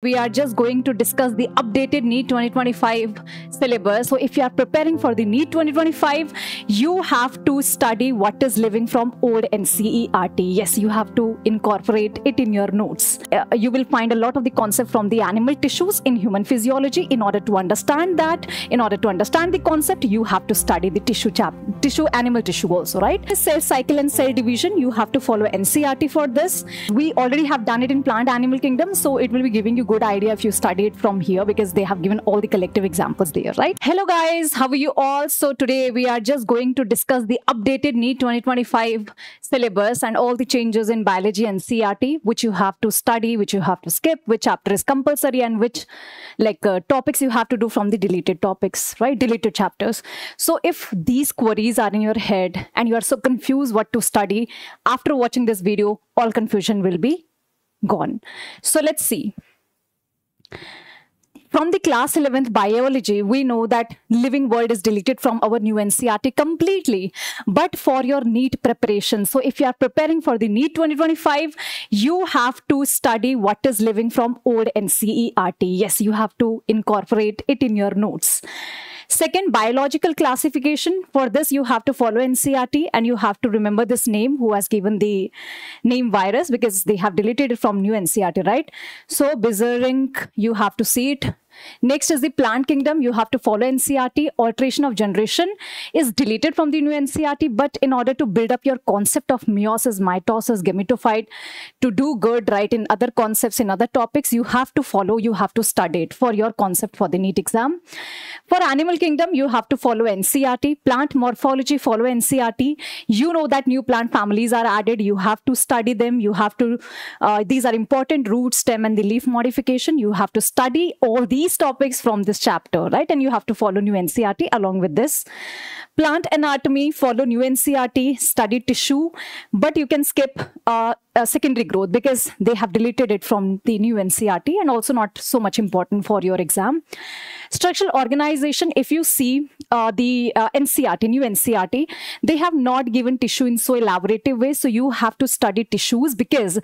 We are just going to discuss the updated NEET 2025 syllabus. So if you are preparing for the NEET 2025, you have to study what is living from old NCERT. Yes, you have to incorporate it in your notes. You will find a lot of the concept from the animal tissues in human physiology. In order to understand that, in order to understand the concept, you have to study the animal tissue also, right? Cell cycle and cell division, you have to follow NCERT for this. We already have done it in plant animal kingdom, so it will be giving you good idea if you study it from here because they have given all the collective examples there, right? Hello guys, how are you all? So today we are just going to discuss the updated NEET 2025 syllabus and all the changes in biology and NCERT, which you have to study, which you have to skip, which chapter is compulsory, and which topics you have to do from the deleted topics, right? Deleted chapters. So if these queries are in your head and you are so confused what to study, after watching this video, all confusion will be gone. So let's see. From the class 11th biology, we know that living world is deleted from our new NCERT completely. But for your NEET preparation, so if you are preparing for the NEET 2025, you have to study what is living from old NCERT. Yes, you have to incorporate it in your notes. Second, biological classification. For this, you have to follow NCERT and you have to remember this name who has given the name virus because they have deleted it from new NCERT, right? So, Bizarrinc, you have to see it. Next is the plant kingdom. You have to follow NCERT. Alteration of generation is deleted from the new NCERT, but in order to build up your concept of meiosis, mitosis, gametophyte, to do good, right, in other concepts, in other topics, you have to follow, you have to study it for your concept for the NEET exam. For animal kingdom, you have to follow NCERT. Plant morphology, follow NCERT. You know that new plant families are added. You have to study them. You have to, these are important: root, stem, and the leaf modification. You have to study all these topics from this chapter, right? And you have to follow new NCERT along with this. Plant anatomy, follow new NCERT, study tissue, but you can skip secondary growth because they have deleted it from the new NCERT and also not so much important for your exam. Structural organization, if you see the NCERT, new NCERT, they have not given tissue in so elaborative way, so you have to study tissues because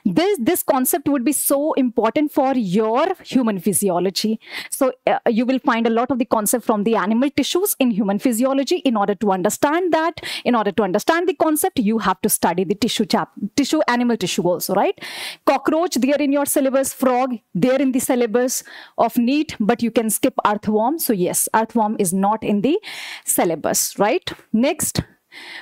this concept would be so important for your human physiology. So you will find a lot of the concept from the animal tissues in human physiology. In order to understand that, in order to understand the concept, you have to study the animal tissue also, right? Cockroach there in your syllabus, frog there in the syllabus of NEET, but you can skip earthworm. So yes, earthworm is not in the syllabus, right? Next,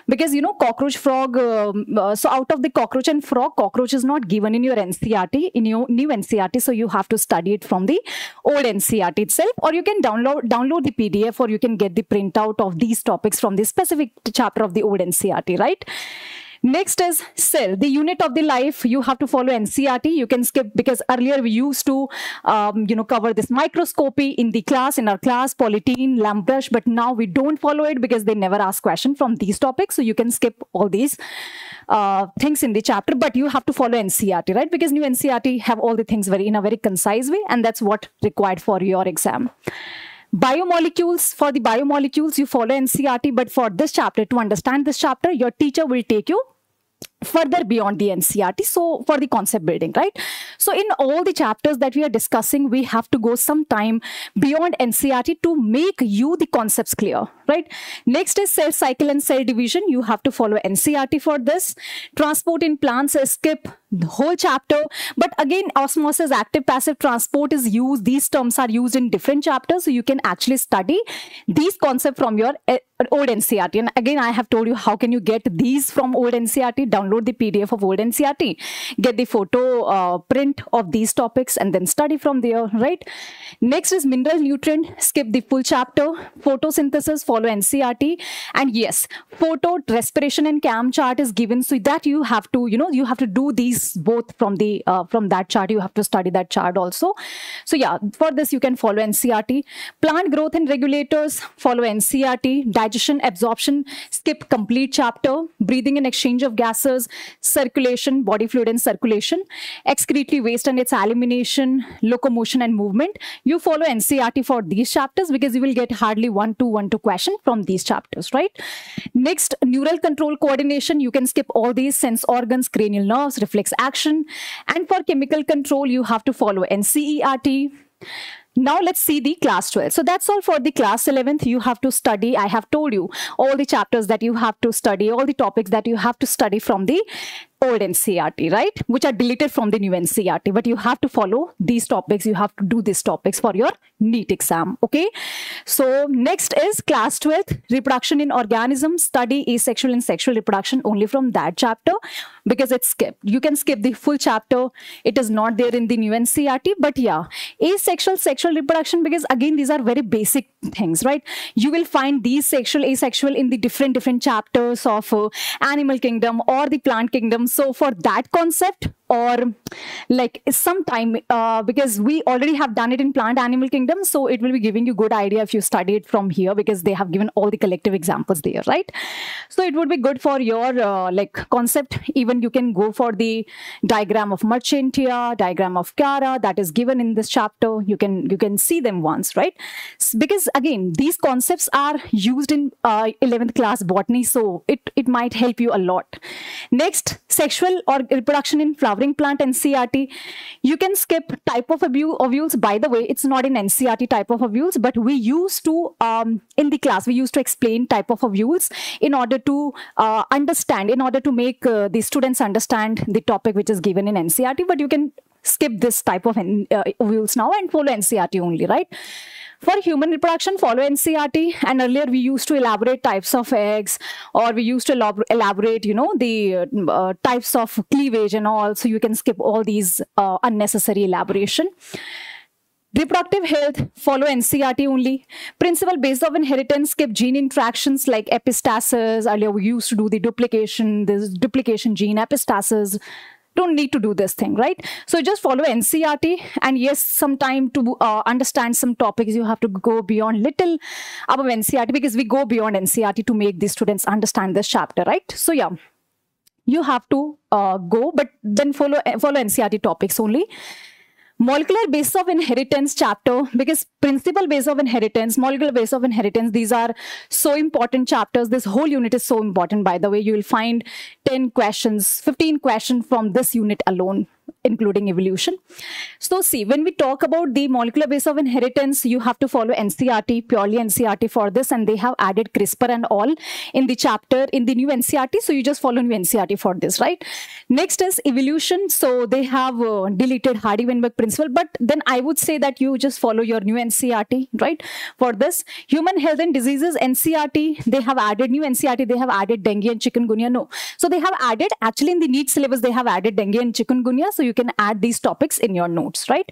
because you know cockroach, frog, so out of the cockroach and frog, cockroach is not given in your NCERT, in your new NCERT, so you have to study it from the old NCERT itself, or you can download the PDF, or you can get the printout of these topics from the specific chapter of the old NCERT, right? Next is cell, the unit of the life. You have to follow NCERT. You can skip because earlier we used to, cover this microscopy in the class, in our class, polytene, lamp brush, but now we don't follow it because they never ask question from these topics. So you can skip all these things in the chapter, but you have to follow NCERT, right? Because new NCERT have all the things in a very concise way, and that's what required for your exam. Biomolecules, for the biomolecules, you follow NCERT, but for this chapter, to understand this chapter, your teacher will take you further beyond the NCERT, so for the concept building, right? So in all the chapters that we are discussing, we have to go some time beyond NCERT to make you the concepts clear, right? Next is cell cycle and cell division. You have to follow NCERT for this. Transport in plants, skip the whole chapter, but again, osmosis, active passive transport is used. These terms are used in different chapters, so you can actually study these concepts from your old NCERT. And again, I have told you how can you get these from old NCERT. Download the PDF of old NCERT, get the photo print of these topics, and then study from there, right? Next is mineral nutrient, skip the full chapter. Photosynthesis, follow NCERT. And yes, photo, respiration, and cam chart is given, so that you have to, you have to do these both from the from that chart. You have to study that chart also. So yeah, for this you can follow NCERT. Plant growth and regulators, follow NCERT. Digestion, absorption, skip complete chapter. Breathing and exchange of gases, circulation, body fluid and circulation. Excretory waste and its elimination, locomotion and movement. You follow NCERT for these chapters because you will get hardly 1-2 question from these chapters, right? Next, neural control coordination. You can skip all these: sense organs, cranial nerves, reflex takes action. And for chemical control, you have to follow NCERT. Now let's see the class 12. So that's all for the class 11th. You have to study. I have told you all the chapters that you have to study, all the topics that you have to study from the old NCERT, right? Which are deleted from the new NCERT. But you have to follow these topics. You have to do these topics for your NEET exam. Okay. So next is class 12th, reproduction in organisms. Study asexual and sexual reproduction only from that chapter because it's skipped. You can skip the full chapter. It is not there in the new NCERT. But yeah, asexual, sexual reproduction, because again, these are very basic things, right? You will find these sexual, asexual in the different chapters of animal kingdom or the plant kingdom. So for that concept, or like sometime, because we already have done it in plant animal kingdom, so it will be giving you good idea if you study it from here, because they have given all the collective examples there, right? So it would be good for your like concept. Even you can go for the diagram of Marchantia, diagram of Chiara, that is given in this chapter. You can see them once, right? Because again, these concepts are used in 11th class botany, so it might help you a lot. Next, sexual or reproduction in flowering plant NCERT. You can skip type of ovules. By the way, it's not in NCERT type of ovules, but we used to in the class we used to explain type of ovules in order to understand, in order to make the students understand the topic which is given in NCERT. But you can skip this type of ovules now and follow NCERT only, right? For human reproduction, follow NCERT. And earlier we used to elaborate types of eggs, or we used to elaborate, you know, the types of cleavage and all. So you can skip all these unnecessary elaboration. Reproductive health, follow NCERT only. Principle based of inheritance, skip gene interactions like epistasis. Earlier we used to do the duplication, this duplication gene, epistasis. Don't need to do this thing, right? So just follow NCERT. And yes, sometime to understand some topics, you have to go beyond little above NCERT, because we go beyond NCERT to make the students understand this chapter, right? So yeah, you have to go, but then follow NCERT topics only. Molecular basis of inheritance chapter, because principle base of inheritance, molecular base of inheritance, these are so important chapters. This whole unit is so important, by the way. You will find 10 questions, 15 questions from this unit alone, including evolution. So see, when we talk about the molecular base of inheritance, you have to follow NCERT, purely NCERT for this, and they have added CRISPR and all in the chapter in the new NCERT. So you just follow new NCERT for this, right? Next is evolution. So they have deleted Hardy-Weinberg principle, but then I would say that you just follow your new NCERT, right? For this, human health and diseases NCERT, they have added new NCERT, they have added dengue and chikungunya. No, so they have added, actually in the NEET syllabus, they have added dengue and chikungunya. So you can add these topics in your notes, right?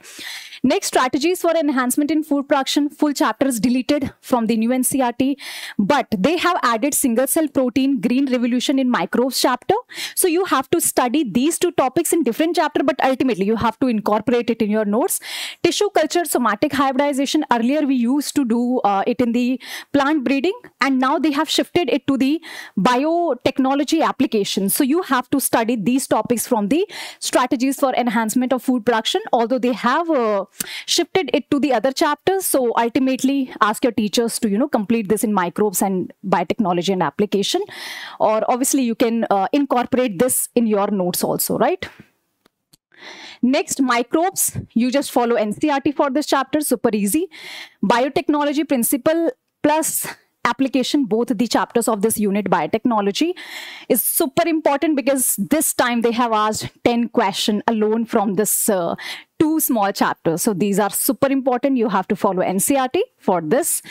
Next, strategies for enhancement in food production. Full chapter is deleted from the new NCERT, but they have added single cell protein, green revolution in microbes chapter. So you have to study these two topics in different chapter, but ultimately you have to incorporate it in your notes. Tissue culture, somatic hybridization. Earlier we used to do it in the plant breeding, and now they have shifted it to the biotechnology application. So you have to study these topics from the strategies for enhancement of food production, although they have shifted it to the other chapters. So ultimately ask your teachers to, you know, complete this in microbes and biotechnology and application, or obviously you can incorporate this in your notes also, right? Next, microbes, you just follow NCERT for this chapter, super easy. Biotechnology principle plus application, both the chapters of this unit, biotechnology, is super important, because this time they have asked 10 questions alone from this two small chapters. So these are super important. You have to follow NCERT for this.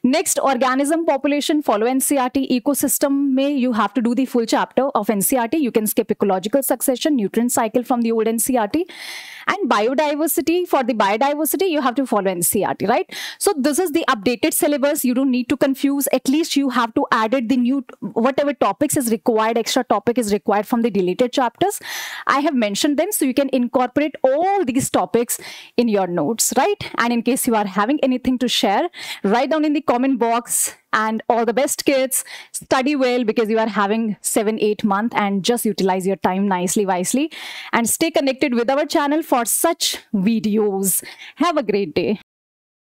Next, organism population, follow NCERT. Ecosystem may you have to do the full chapter of NCERT. You can skip ecological succession, nutrient cycle from the old NCERT. And biodiversity, for the biodiversity, you have to follow NCERT, right? So this is the updated syllabus. You don't need to confuse. At least you have to add the new, whatever topics is required, extra topic is required from the deleted chapters. I have mentioned them, so you can incorporate all these topics in your notes, right? And in case you are having anything to share, write down in the comment box. And all the best, kids. Study well, because you are having 7-8 months, and just utilize your time nicely, wisely, and stay connected with our channel for such videos. Have a great day.